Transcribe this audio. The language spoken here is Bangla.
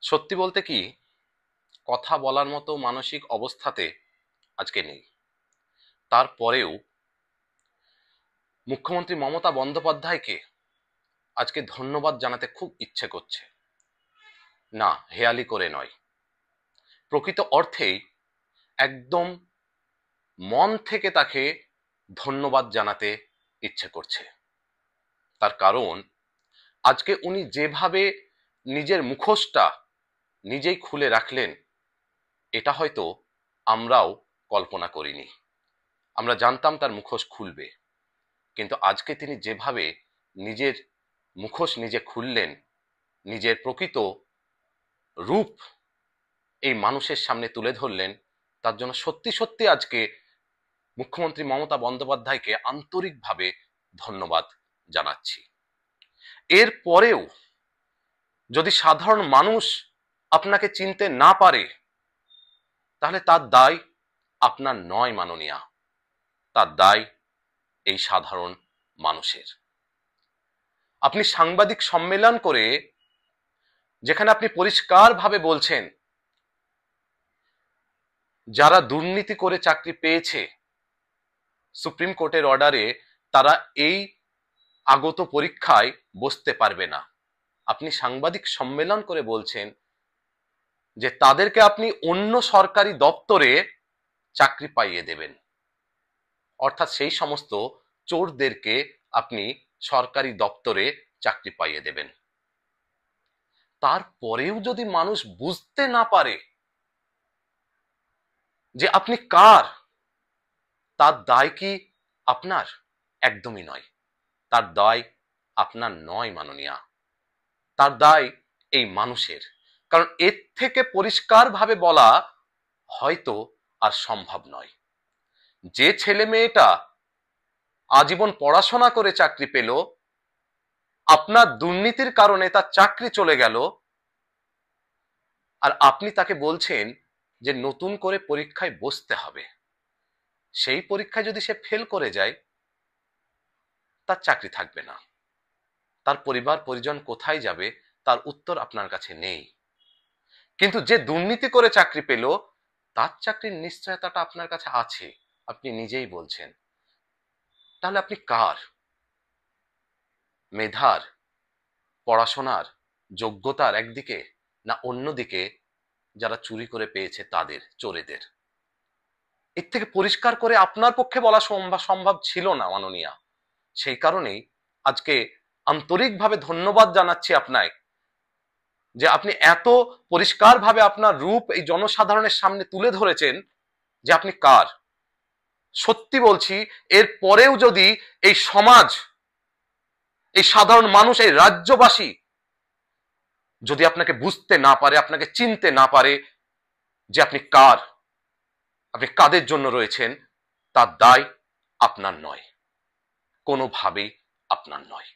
সত্যি বলতে কি, কথা বলার মতো মানসিক অবস্থাতে আজকে নেই। তারপরেও মুখ্যমন্ত্রী মমতা বন্দ্যোপাধ্যায়কে আজকে ধন্যবাদ জানাতে খুব ইচ্ছে করছে। না, হেয়ালি করে নয়, প্রকৃত অর্থেই একদম মন থেকে তাকে ধন্যবাদ জানাতে ইচ্ছে করছে। তার কারণ আজকে উনি যেভাবে নিজের মুখোশটা নিজেই খুলে রাখলেন, এটা হয়তো আমরাও কল্পনা করিনি। আমরা জানতাম তার মুখোশ খুলবে, কিন্তু আজকে তিনি যেভাবে নিজের মুখোশ নিজে খুললেন, নিজের প্রকৃত রূপ এই মানুষের সামনে তুলে ধরলেন, তার জন্য সত্যি সত্যি আজকে মুখ্যমন্ত্রী মমতা বন্দ্যোপাধ্যায়কে আন্তরিকভাবে ধন্যবাদ জানাচ্ছি। এর পরেও যদি সাধারণ মানুষ আপনাকে চিনতে না পারে, তাহলে তার দায় আপনার নয় মাননীয়া, তার দায় এই সাধারণ মানুষের। আপনি সাংবাদিক সম্মেলন করে যেখানে আপনি পরিষ্কারভাবে বলছেন যারা দুর্নীতি করে চাকরি পেয়েছে সুপ্রিম কোর্টের অর্ডারে, তারা এই আগত পরীক্ষায় বসতে পারবে না। আপনি সাংবাদিক সম্মেলন করে বলছেন যে তাদেরকে আপনি অন্য সরকারি দপ্তরে চাকরি পাইয়ে দেবেন, অর্থাৎ সেই সমস্ত চোরদেরকে আপনি সরকারি দপ্তরে চাকরি পাইয়ে দেবেন। তারপরেও যদি মানুষ বুঝতে না পারে যে আপনি কার, তার দায় কি আপনার? একদমই নয়, তার দায় আপনার নয় মাননীয়া, তার দায় এই মানুষের। কারণ এর থেকে পরিষ্কারভাবে বলা হয়তো আর সম্ভব নয়। যে ছেলে মেয়েটা আজীবন পড়াশোনা করে চাকরি পেল, আপনার দুর্নীতির কারণে তার চাকরি চলে গেল, আর আপনি তাকে বলছেন যে নতুন করে পরীক্ষায় বসতে হবে। সেই পরীক্ষায় যদি সে ফেল করে যায়, তার চাকরি থাকবে না। তার পরিবার পরিজন কোথায় যাবে তার উত্তর আপনার কাছে নেই। কিন্তু যে দুর্নীতি করে চাকরি পেল, তার চাকরির নিশ্চয়তাটা আপনার কাছে আছে, আপনি নিজেই বলছেন। তাহলে আপনি কার? মেধার, পড়াশোনার, যোগ্যতার একদিকে, না অন্যদিকে যারা চুরি করে পেয়েছে তাদের, চোরেদের? এর থেকে পরিষ্কার করে আপনার পক্ষে বলা সম্ভব ছিল না মাননীয়া। সেই কারণেই আজকে আন্তরিকভাবে ধন্যবাদ জানাচ্ছি আপনায় যে আপনি এত পরিষ্কারভাবে আপনার রূপ এই জনসাধারণের সামনে তুলে ধরেছেন যে আপনি কার। সত্যি বলছি, এর পরেও যদি এই সমাজ, এই সাধারণ মানুষ, এই রাজ্যবাসী যদি আপনাকে বুঝতে না পারে, আপনাকে চিনতে না পারে যে আপনি কার, আপনি কাদের জন্য রয়েছেন, তার দায় আপনার নয়, কোনোভাবেই আপনার নয়।